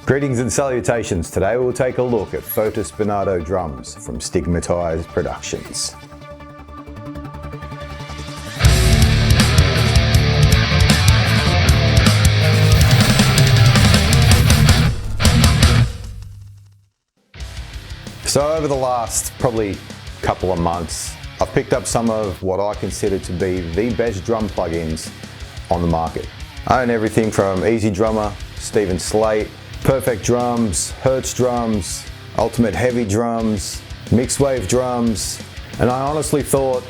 Greetings and salutations. Today we'll take a look at Fotis Benardo Drums from Stigmatized Productions. So over the last probably couple of months, I've picked up some of what I consider to be the best drum plugins on the market. I own everything from Easy Drummer, Stephen Slate, Perfect Drums, Hertz Drums, Ultimate Heavy Drums, Mixed Wave Drums, and I honestly thought,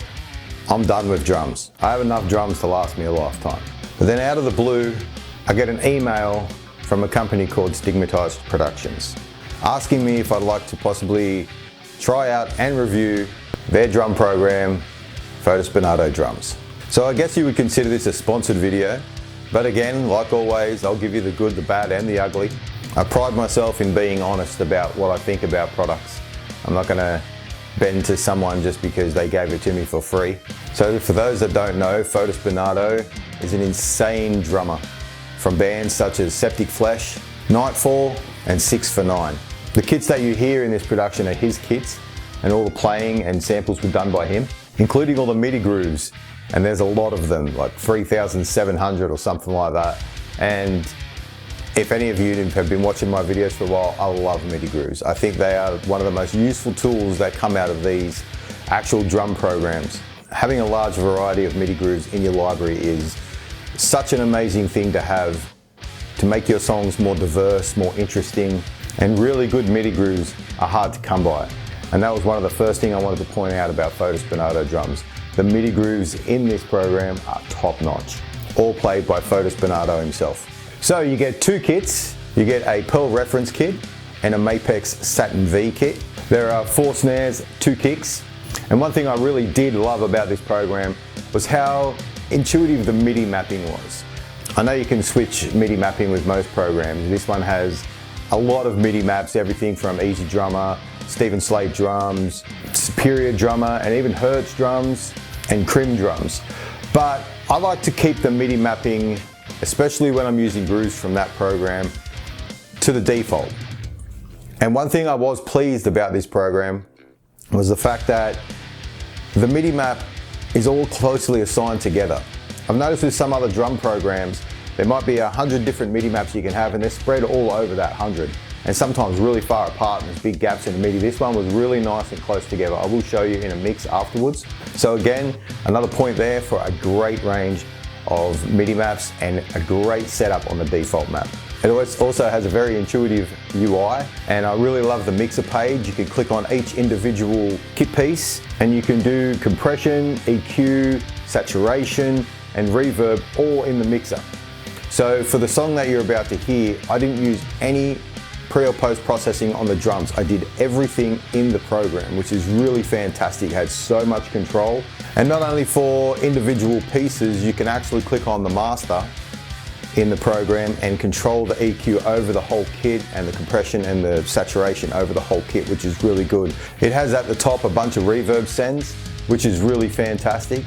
I'm done with drums. I have enough drums to last me a lifetime. But then out of the blue, I get an email from a company called Stigmatized Productions, asking me if I'd like to possibly try out and review their drum program, Fotis Benado Drums. So I guess you would consider this a sponsored video, but again, like always, I'll give you the good, the bad, and the ugly. I pride myself in being honest about what I think about products. I'm not gonna bend to someone just because they gave it to me for free. So for those that don't know, Fotis Benardo is an insane drummer from bands such as Sceptic Flesh, Nightfall and 6for9. The kits that you hear in this production are his kits, and all the playing and samples were done by him, including all the MIDI grooves. And there's a lot of them, like 3,700 or something like that. And if any of you have been watching my videos for a while, I love MIDI grooves. I think they are one of the most useful tools that come out of these actual drum programs. Having a large variety of MIDI grooves in your library is such an amazing thing to have to make your songs more diverse, more interesting, and really good MIDI grooves are hard to come by. And that was one of the first things I wanted to point out about Fotis Benardo Drums. The MIDI grooves in this program are top notch, all played by Fotis Benardo himself. So you get two kits. You get a Pearl reference kit and a Mapex Satin V kit. There are 4 snares, 2 kicks. And one thing I really did love about this program was how intuitive the MIDI mapping was. I know you can switch MIDI mapping with most programs. This one has a lot of MIDI maps, everything from Easy Drummer, Stephen Slate drums, Superior Drummer, and even Hertz drums and Crim drums. But I like to keep the MIDI mapping, especially when I'm using grooves from that program, to the default. And one thing I was pleased about this program was the fact that the MIDI map is all closely assigned together. I've noticed with some other drum programs, there might be 100 different MIDI maps you can have, and they're spread all over that 100. And sometimes really far apart, and there's big gaps in the MIDI. This one was really nice and close together. I will show you in a mix afterwards. So again, another point there for a great range of MIDI maps and a great setup on the default map. It also has a very intuitive UI, and I really love the mixer page. You can click on each individual kit piece and you can do compression, EQ, saturation, and reverb all in the mixer. So for the song that you're about to hear, I didn't use any pre or post processing on the drums. I did everything in the program, which is really fantastic. It had so much control. And not only for individual pieces, you can actually click on the master in the program and control the EQ over the whole kit and the compression and the saturation over the whole kit, which is really good. It has at the top a bunch of reverb sends, which is really fantastic.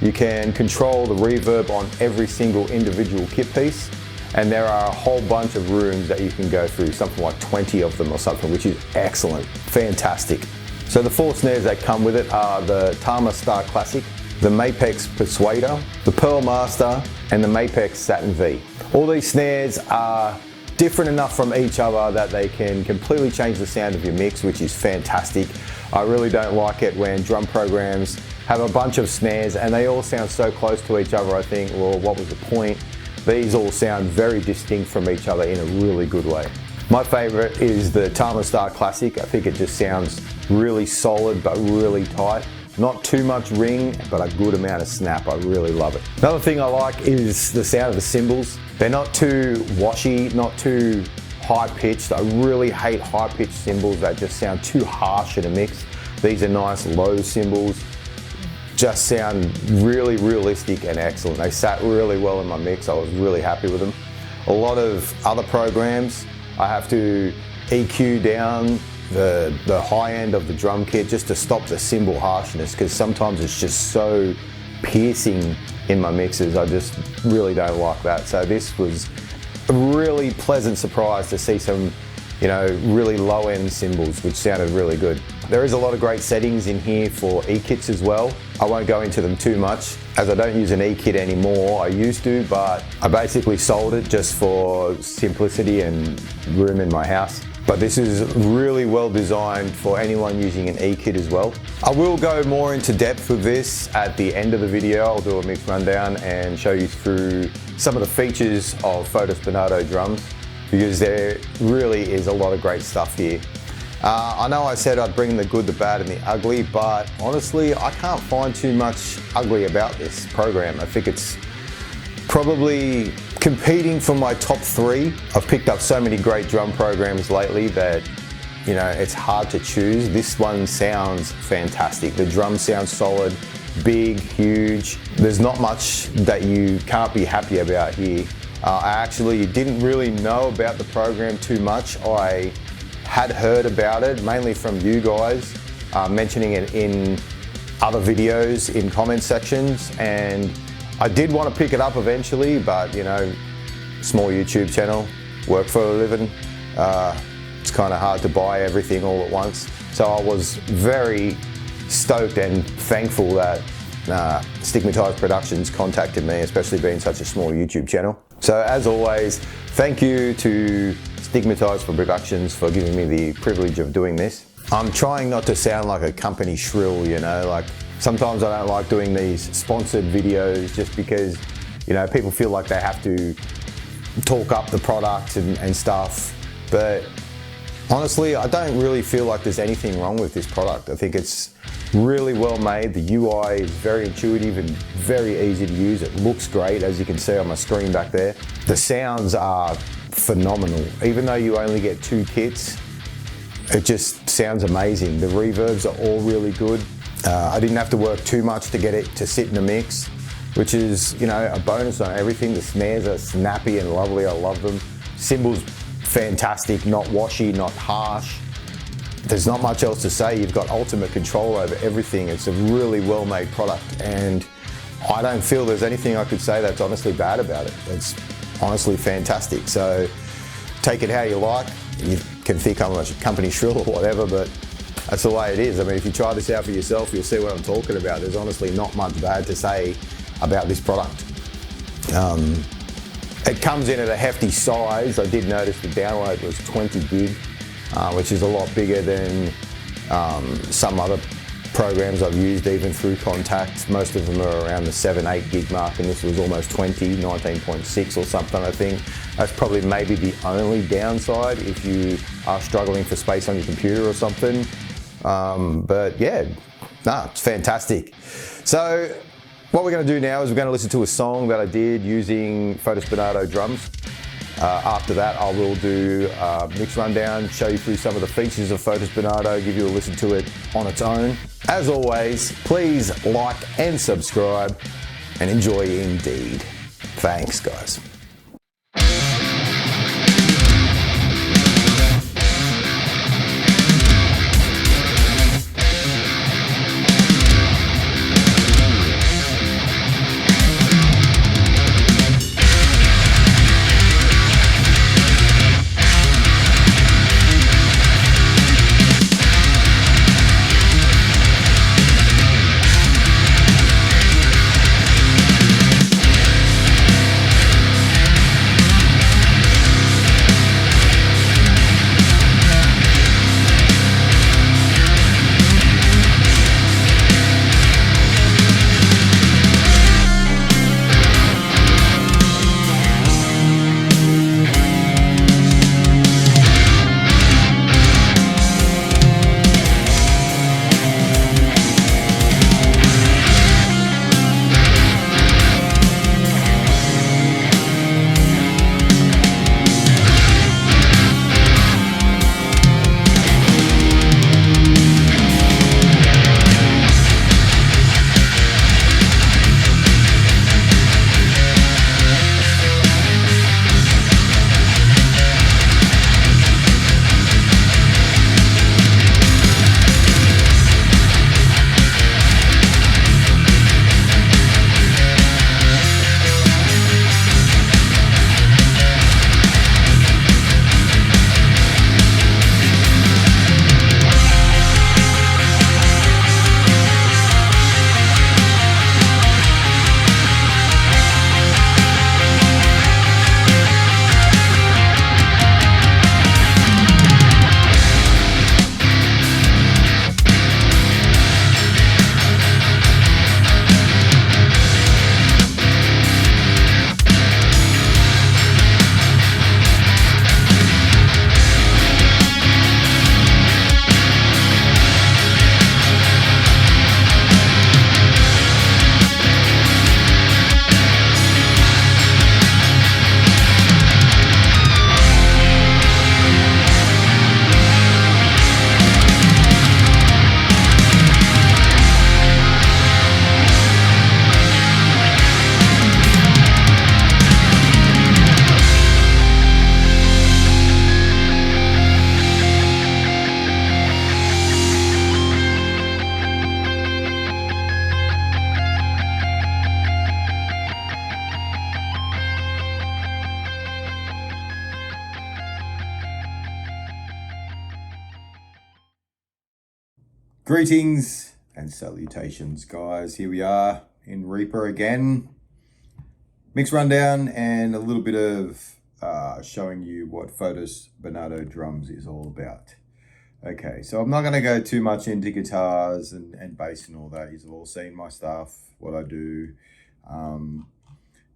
You can control the reverb on every single individual kit piece. And there are a whole bunch of rooms that you can go through, something like 20 of them or something, which is excellent, fantastic. So the 4 snares that come with it are the Tama Star Classic, the Mapex Persuader, the Pearl Master, and the Mapex Satin V. All these snares are different enough from each other that they can completely change the sound of your mix, which is fantastic. I really don't like it when drum programs have a bunch of snares and they all sound so close to each other. I think, well, what was the point? These all sound very distinct from each other in a really good way. My favorite is the Tama Star Classic. I think it just sounds really solid but really tight. Not too much ring, but a good amount of snap. I really love it. Another thing I like is the sound of the cymbals. They're not too washy, not too high pitched. I really hate high pitched cymbals that just sound too harsh in a mix. These are nice low cymbals. Just sound really realistic and excellent. They sat really well in my mix. I was really happy with them. A lot of other programs, I have to EQ down the high end of the drum kit just to stop the cymbal harshness, because sometimes it's just so piercing in my mixes. I just really don't like that. So this was a really pleasant surprise to see some, you know, really low-end cymbals, which sounded really good. There is a lot of great settings in here for E-kits as well. I won't go into them too much, as I don't use an E-kit anymore. I used to, but I basically sold it just for simplicity and room in my house. But this is really well designed for anyone using an E-kit as well. I will go more into depth with this at the end of the video. I'll do a mix rundown and show you through some of the features of Fotis Benado Drums, because there really is a lot of great stuff here. I know I said I'd bring the good, the bad and the ugly, but honestly I can't find too much ugly about this program. I think it's probably competing for my top 3. I've picked up so many great drum programs lately that, you know, it's hard to choose. This one sounds fantastic. The drums sound solid, big, huge. There's not much that you can't be happy about here. I actually didn't really know about the program too much. I had heard about it mainly from you guys, mentioning it in other videos in comment sections, and I did want to pick it up eventually, but you know, small YouTube channel, work for a living, it's kind of hard to buy everything all at once. So I was very stoked and thankful that Stigmatized Productions contacted me, especially being such a small YouTube channel. So as always, thank you to Stigmatized for Productions for giving me the privilege of doing this. I'm trying not to sound like a company shrill, you know, like sometimes I don't like doing these sponsored videos just because, you know, people feel like they have to talk up the product and stuff. But honestly, I don't really feel like there's anything wrong with this product. I think it's really well made. The UI is very intuitive and very easy to use. It looks great, as you can see on my screen back there. The sounds are phenomenal. Even though you only get 2 kits, it just sounds amazing. The reverbs are all really good. I didn't have to work too much to get it to sit in the mix, which is, you know, a bonus on everything. The snares are snappy and lovely. I love them. Cymbals, fantastic, not washy, not harsh. There's not much else to say. You've got ultimate control over everything. It's a really well-made product, and I don't feel there's anything I could say that's honestly bad about it. It's honestly fantastic. So take it how you like. You can think I'm a company shrill or whatever, but that's the way it is. I mean, if you try this out for yourself, you'll see what I'm talking about. There's honestly not much bad to say about this product. It comes in at a hefty size. I did notice the download was 20 gig, which is a lot bigger than some other programs I've used, even through Contact. Most of them are around the 7-8 gig mark, and this was almost 20, 19.6 or something, I think. That's probably maybe the only downside if you are struggling for space on your computer or something. But yeah, it's fantastic. So what we're going to do now is we're going to listen to a song that I did using Fotis Benardo Drums. After that, I will do a mix rundown, show you through some of the features of Fotis Benardo, give you a listen to it on its own. As always, please like and subscribe, and enjoy indeed. Thanks, guys. Greetings and salutations, guys. Here we are in Reaper again. Mix rundown and a little bit of showing you what Fotis Benado Drums is all about. Okay, so I'm not going to go too much into guitars and bass and all that. You've all seen my stuff, what I do.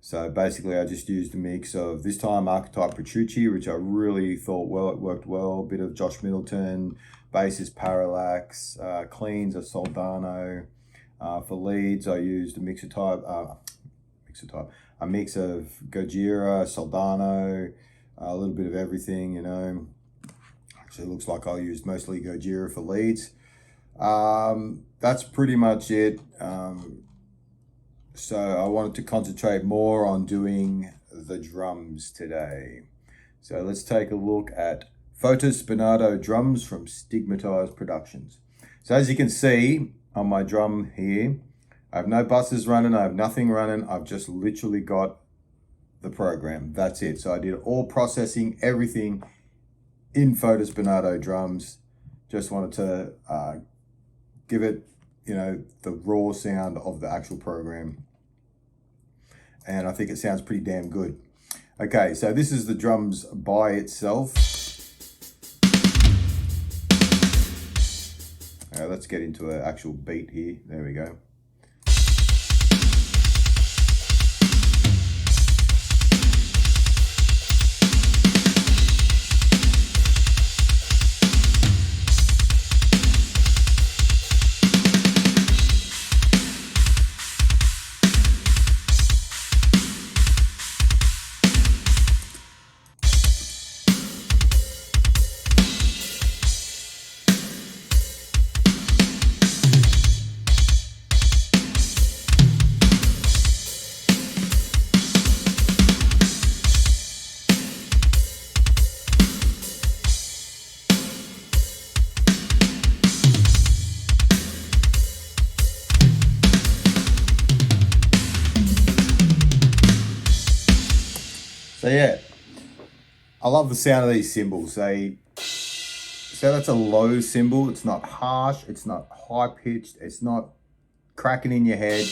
So basically I just used a mix of this time Archetype Petrucci, which I really thought it worked well. A bit of Josh Middleton, bass is Parallax, cleans are Soldano. For leads I used a mix of Gojira, Soldano, a little bit of everything, you know. Actually looks like I used mostly Gojira for leads. That's pretty much it. So I wanted to concentrate more on doing the drums today. So let's take a look at Fotis Bernardo Drums from Stigmatized Productions. So as you can see on my drum here, I have no buses running, I have nothing running, I've just literally got the program, that's it. So I did all processing, everything in Fotis Benado Drums. Just wanted to give it, you know, the raw sound of the actual program. And I think it sounds pretty damn good. Okay, so this is the drums by itself. Let's get into an actual beat here. There we go. So yeah, I love the sound of these cymbals. So that's a low cymbal. It's not harsh. It's not high pitched. It's not cracking in your head.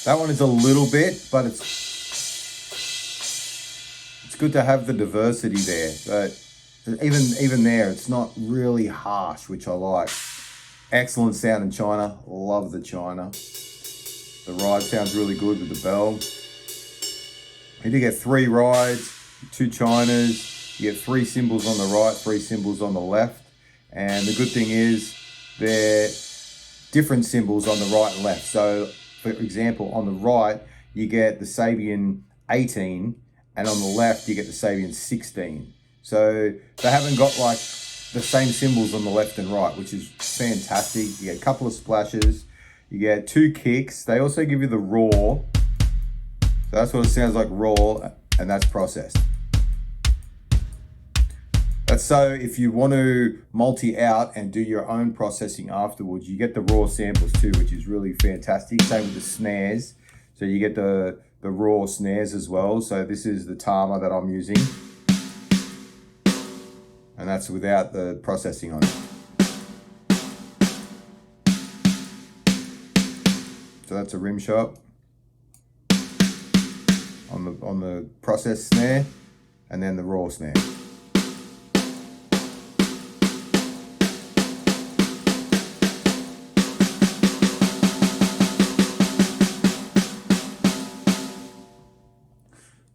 That one is a little bit, but it's good to have the diversity there. But even there, it's not really harsh, which I like. Excellent sound in China. Love the China. The ride sounds really good with the bell. You do get 3 rides, 2 Chinas, you get 3 cymbals on the right, 3 cymbals on the left. And the good thing is they're different cymbals on the right and left. So for example, on the right, you get the Sabian 18 and on the left, you get the Sabian 16. So they haven't got like the same cymbals on the left and right, which is fantastic. You get a couple of splashes, you get 2 kicks. They also give you the raw. So that's what it sounds like, raw, and that's processed. That's so if you want to multi-out and do your own processing afterwards, you get the raw samples too, which is really fantastic. Same with the snares. So you get the raw snares as well. So this is the Tama that I'm using. And that's without the processing on it. So that's a rim shot on the processed snare, and then the raw snare.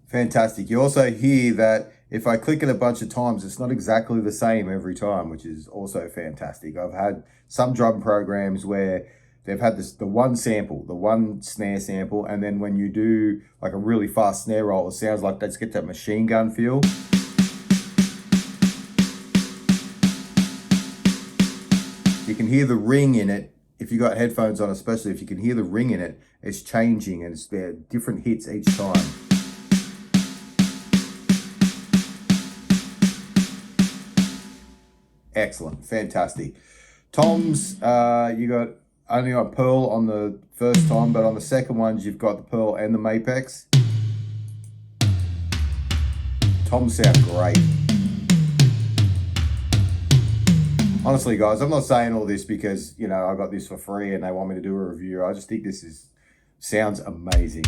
Fantastic. You also hear that if I click it a bunch of times, it's not exactly the same every time, which is also fantastic. I've had some drum programs where they've had the one sample, the one snare sample, and then when you do like a really fast snare roll, it sounds like let's get that machine gun feel. You can hear the ring in it. If you got headphones on, especially if you can hear the ring in it, it's changing and it's there different hits each time. Excellent, fantastic. Toms, you got only got pearl on the first time, but on the second ones you've got the pearl and the Mapex. Toms sound great. Honestly, guys, I'm not saying all this because, you know, I got this for free and they want me to do a review. I just think sounds amazing.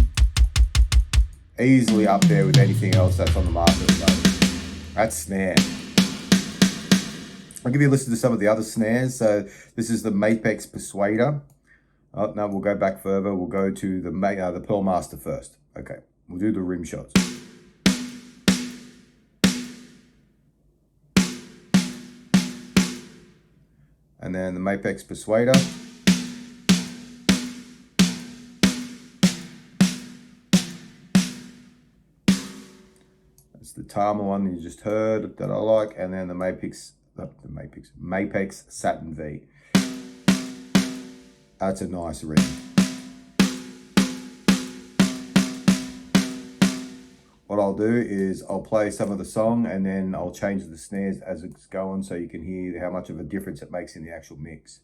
Easily up there with anything else that's on the market. That snare. I'll give you a listen to some of the other snares. So this is the Mapex Persuader. Oh, no, we'll go back further. We'll go to the Pearl Master first. Okay, we'll do the rim shots. And then the Mapex Persuader. That's the Tama one that you just heard that I like. And then the Mapex Satin V. That's a nice rim. What I'll do is I'll play some of the song and then I'll change the snares as it's going so you can hear how much of a difference it makes in the actual mix.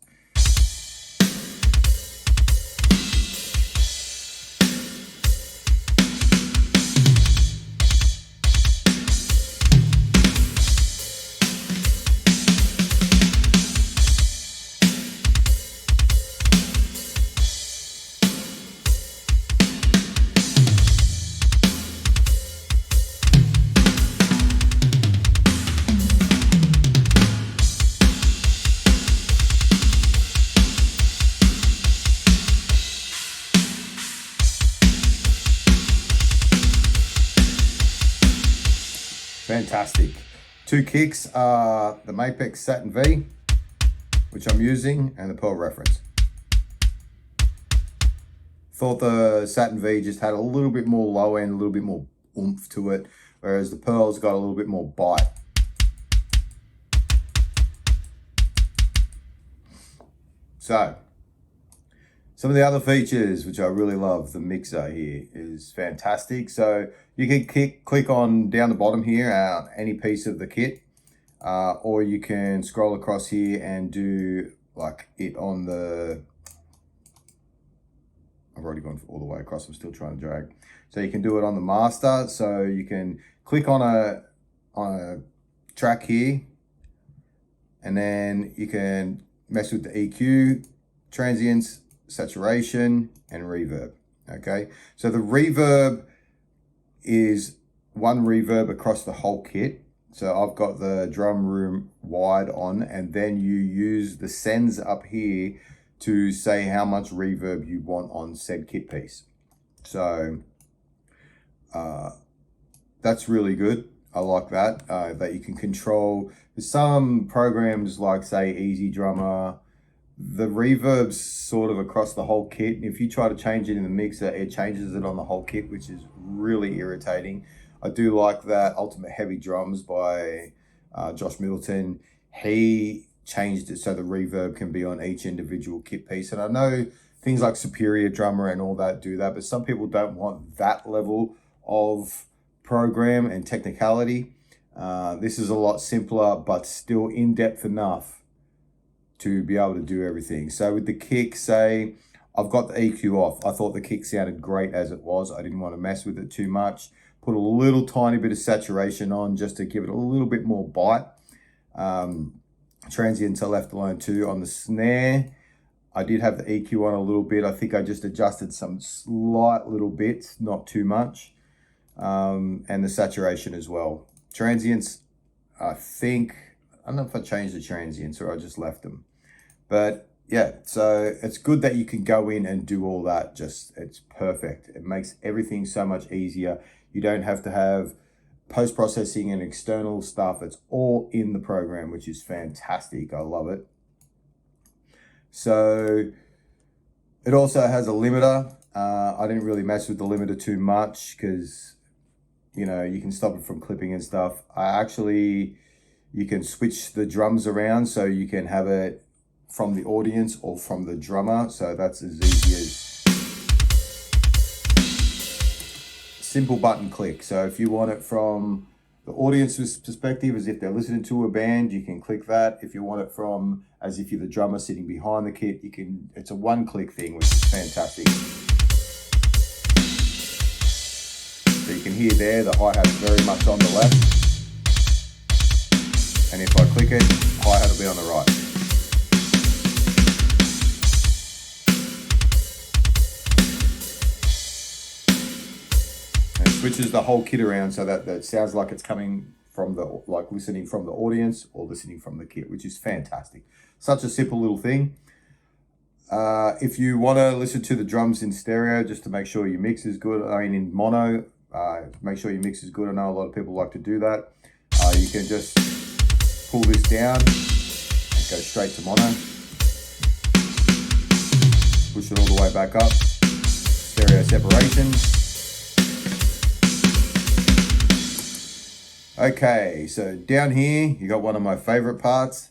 Fantastic. Two kicks are the Mapex Satin V, which I'm using, and the Pearl Reference. Thought the Satin V just had a little bit more low end, a little bit more oomph to it, whereas the Pearl's got a little bit more bite. So, some of the other features, which I really love, the mixer here is fantastic. So you can click on down the bottom here, any piece of the kit, or you can scroll across here and do like it on the, I've already gone all the way across, I'm still trying to drag. So you can do it on the master. So you can click on a track here, and then you can mess with the EQ, transients, saturation, and reverb. Okay, so the reverb is one reverb across the whole kit. So I've got the drum room wide on, and then you use the sends up here to say how much reverb you want on said kit piece. So that's really good. I like that, that you can control. There's some programs like say Easy Drummer, the reverb's sort of across the whole kit. And if you try to change it in the mixer, it changes it on the whole kit, which is really irritating. I do like that Ultimate Heavy Drums by Josh Middleton. He changed it so the reverb can be on each individual kit piece. And I know things like Superior Drummer and all that do that, but some people don't want that level of program and technicality. This is a lot simpler, but still in-depth enough to be able to do everything. So with the kick, say, I've got the EQ off. I thought the kick sounded great as it was. I didn't want to mess with it too much. Put a little tiny bit of saturation on just to give it a little bit more bite. Transients are left alone too. On the snare, I did have the EQ on a little bit. I think I just adjusted some slight little bits, not too much. And the saturation as well. Transients, I don't know if I changed the transients or I just left them. But yeah, so it's good that you can go in and do all that. It's perfect. It makes everything so much easier. You don't have to have post-processing and external stuff. It's all in the program, which is fantastic. I love it. So it also has a limiter. I didn't really mess with the limiter too much because, you know, you can stop it from clipping and stuff. You can switch the drums around, so you can have it from the audience or from the drummer. So that's as easy as simple button click. So if you want it from the audience's perspective, as if they're listening to a band, you can click that. If you want it from as if you're the drummer sitting behind the kit, you can. It's a one-click thing, which is fantastic. So you can hear there, the hi-hat's very much on the left. And if I click it, hi-hat will be on the right. switches the whole kit around so that it sounds like it's coming from the, like listening from the audience or listening from the kit, which is fantastic. Such a simple little thing. If you want to listen to the drums in stereo, just to make sure your mix is good, in mono, make sure your mix is good. I know a lot of people like to do that. You can just pull this down and go straight to mono. Push it all the way back up. Stereo separation. Okay, so down here, you got one of my favorite parts,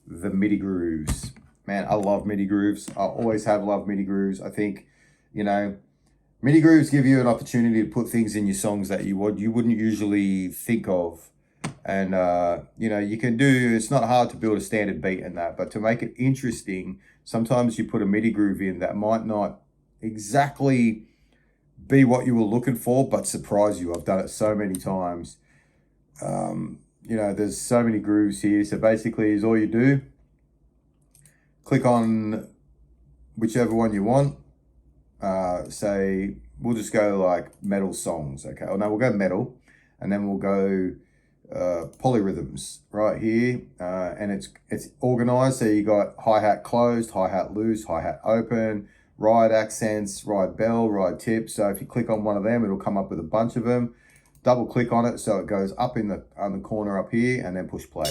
the MIDI grooves. Man, I love MIDI grooves. I always have loved MIDI grooves. I think, MIDI grooves give you an opportunity to put things in your songs that you wouldn't usually think of. And, you can do, it's not hard to build a standard beat in that, but to make it interesting, sometimes you put a MIDI groove in that might not exactly be what you were looking for, but surprise you. I've done it so many times. There's so many grooves here. So basically is all you do, click on whichever one you want. Say, we'll just go like metal songs. Okay. Oh no, we'll go metal, and then we'll go polyrhythms right here. And it's organized. So you got hi-hat closed, hi-hat loose, hi-hat open, ride accents, ride bell, ride tip. So if you click on one of them, it'll come up with a bunch of them. Double click on it so it goes up on the corner up here, and then push play.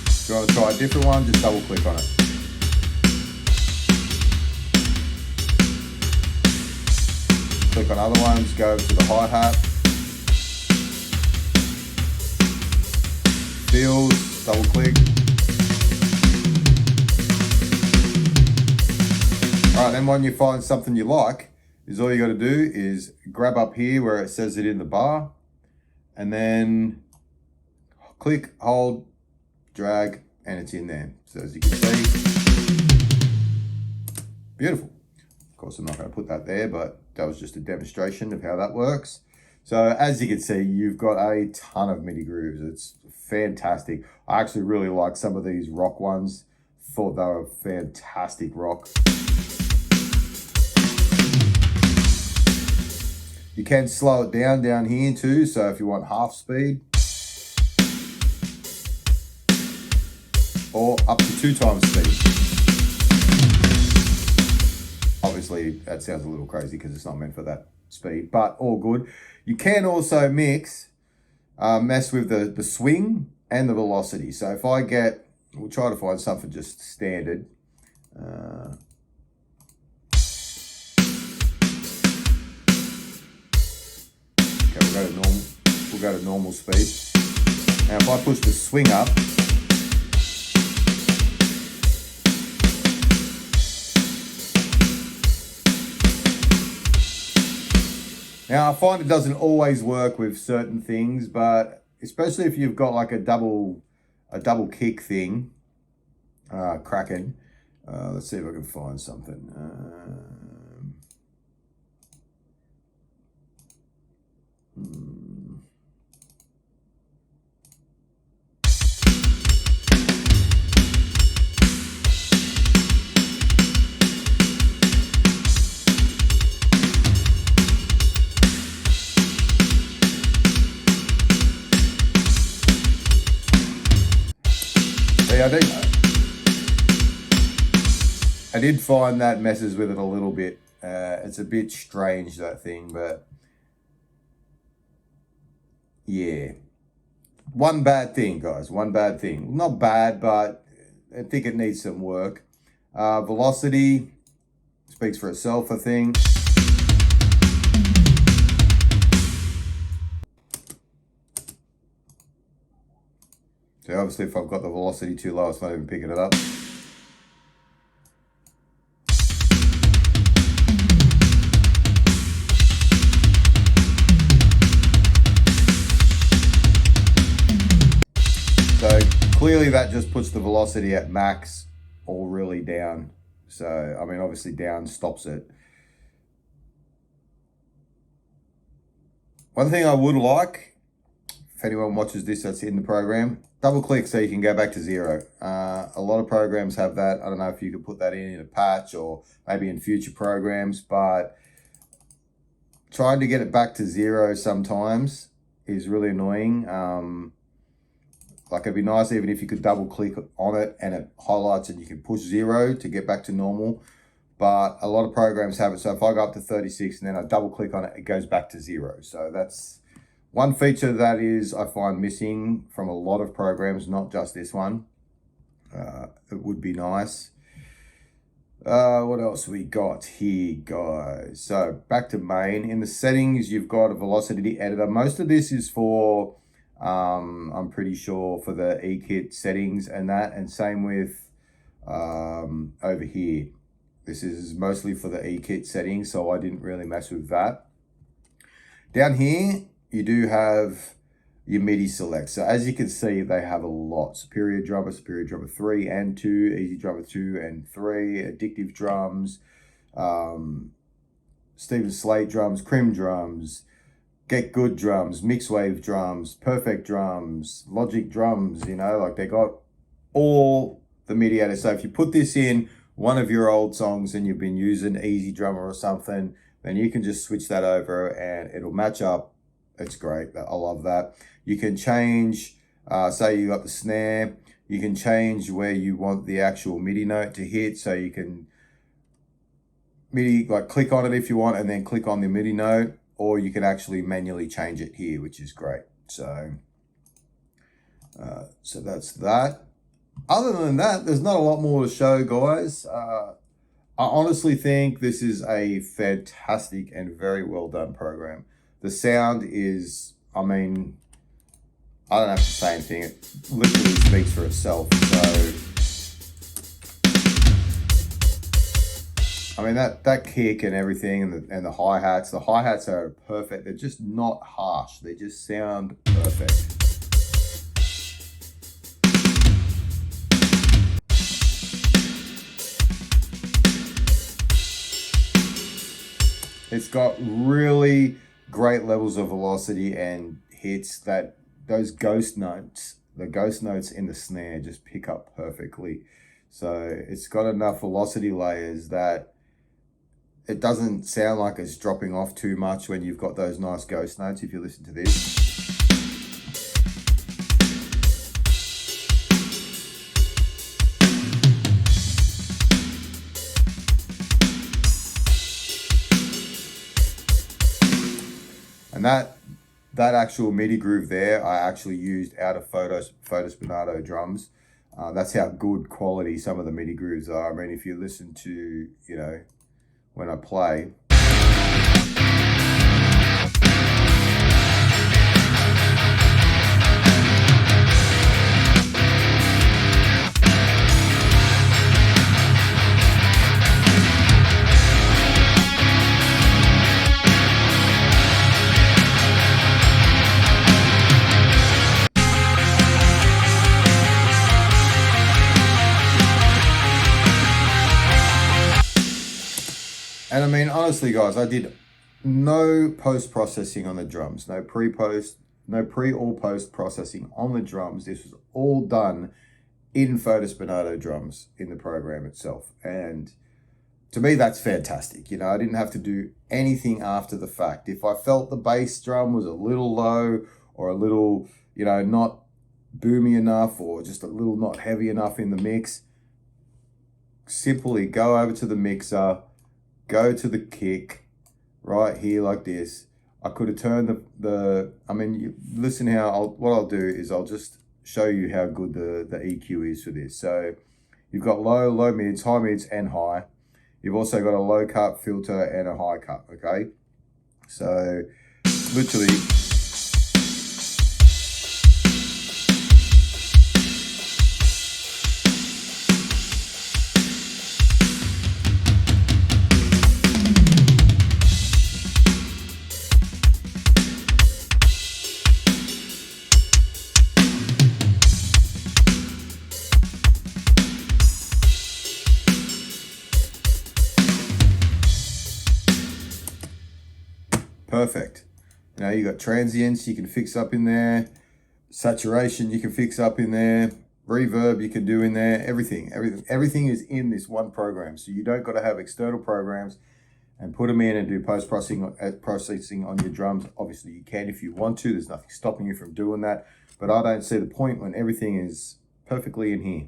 If you want to try a different one, just double click on it. Click on other ones, go over to the hi-hat. Fills, double click. All right, then when you find something you like, is all you got to do is grab up here where it says it in the bar, and then click, hold, drag, and it's in there. So as you can see, beautiful. Of course, I'm not going to put that there, but that was just a demonstration of how that works. So as you can see, you've got a ton of MIDI grooves. It's fantastic. I actually really like some of these rock ones. Thought they were fantastic rock. You can slow it down here too. So if you want half speed, or up to 2 times speed. Obviously, that sounds a little crazy because it's not meant for that speed, but all good. You can also mess with the swing and the velocity. So if I we'll try to find something just standard. Okay, we'll go to normal speed. Now if I push the swing up, now I find it doesn't always work with certain things, but especially if you've got like a double kick thing, cracking. Let's see if I can find something. I did find that messes with it a little bit. It's a bit strange, that thing, but yeah. One bad thing, guys, one bad thing. Not bad, but I think it needs some work. Velocity speaks for itself, I think. So obviously if I've got the velocity too low, it's not even picking it up. So clearly that just puts the velocity at max or really down. So, I mean, obviously down stops it. One thing I would like, if anyone watches this that's in the program, double click so you can go back to 0. A lot of programs have that. I don't know if you could put that in a patch or maybe in future programs, but trying to get it back to 0 sometimes is really annoying. Like it'd be nice even if you could double click on it and it highlights and you can push 0 to get back to normal. But a lot of programs have it. So if I go up to 36 and then I double click on it, it goes back to 0. So that's one feature that is I find missing from a lot of programs, not just this one. It would be nice. What else we got here, guys? So back to main. In the settings, you've got a velocity editor. Most of this is for, I'm pretty sure, for the E-kit settings and that. And same with over here. This is mostly for the E-kit settings, so I didn't really mess with that. Down here, you do have your MIDI select. So as you can see, they have a lot. Superior Drummer 3 and 2, Easy Drummer 2 and 3, Addictive Drums, Stephen Slate Drums, Crim Drums, Get Good Drums, Mixwave Drums, Perfect Drums, Logic Drums, you know, like they got all the MIDI editors. So if you put this in one of your old songs and you've been using Easy Drummer or something, then you can just switch that over and it'll match up. It's great. I love that. You can change, say you got the snare, you can change where you want the actual MIDI note to hit. So you can MIDI, like click on it if you want and then click on the MIDI note, or you can actually manually change it here, which is great. So, so that's that. Other than that, there's not a lot more to show, guys. I honestly think this is a fantastic and very well done program. The sound is, I mean, I don't have to say anything. It literally speaks for itself. So, I mean, that kick and everything and the hi-hats. The hi-hats are perfect. They're just not harsh. They just sound perfect. It's got really great levels of velocity and hits that those ghost notes, the ghost notes in the snare just pick up perfectly. So it's got enough velocity layers that it doesn't sound like it's dropping off too much when you've got those nice ghost notes if you listen to this. And that actual MIDI groove there, I actually used out of Fotis Benardo Drums. That's how good quality some of the MIDI grooves are. I mean, if you listen to, you know, when I play. And I mean, honestly, guys, I did no post-processing on the drums, no pre or post-processing on the drums. This was all done in Fotis Benardo Drums in the program itself. And to me, that's fantastic. You know, I didn't have to do anything after the fact. If I felt the bass drum was a little low or a little, you know, not boomy enough or just a little not heavy enough in the mix, simply go over to the mixer, go to the kick right here like this. I could have turned I mean, listen how, what I'll do is I'll just show you how good the EQ is for this. So you've got low mids, high mids and high. You've also got a low cut filter and a high cut, okay? So literally, perfect. You know, you got transients you can fix up in there. Saturation you can fix up in there. Reverb you can do in there. Everything is in this one program. So you don't got to have external programs and put them in and do processing on your drums. Obviously you can if you want to. There's nothing stopping you from doing that. But I don't see the point when everything is perfectly in here,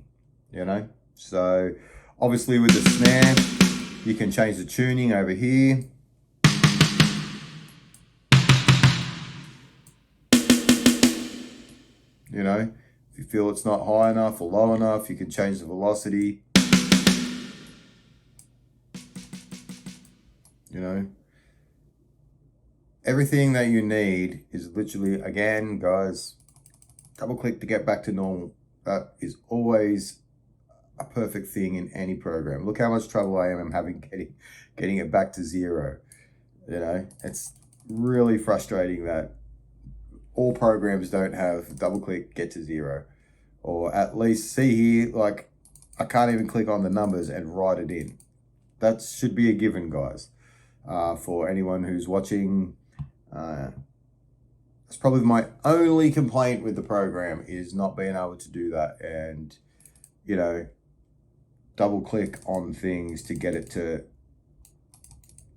you know? So obviously with the snare, you can change the tuning over here. You know, if you feel it's not high enough or low enough, you can change the velocity. You know, everything that you need is literally, again, guys, double click to get back to normal. That is always a perfect thing in any program. Look how much trouble I am having getting it back to zero. You know, it's really frustrating that all programs don't have double click get to zero, or at least see here, like I can't even click on the numbers and write it in. That should be a given, guys. For anyone who's watching, it's probably my only complaint with the program is not being able to do that, and you know, double click on things to get it to,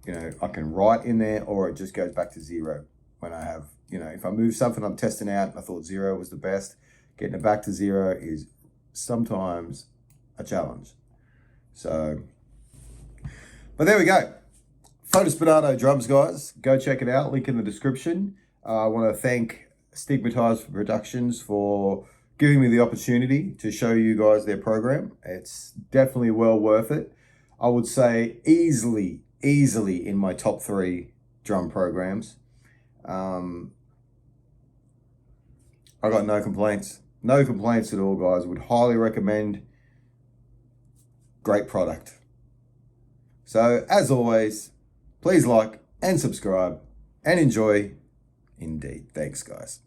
you know, I can write in there, or it just goes back to zero when I have, you know, if I move something I'm testing out and I thought zero was the best, getting it back to zero is sometimes a challenge. So, but there we go. Fotis Benardo Drums, guys. Go check it out. Link in the description. I want to thank Stigmatized Productions for giving me the opportunity to show you guys their program. It's definitely well worth it. I would say easily in my top 3 drum programs. I got no complaints. No complaints at all, guys. Would highly recommend. Great product. So, as always, please like and subscribe and enjoy. Indeed. Thanks, guys.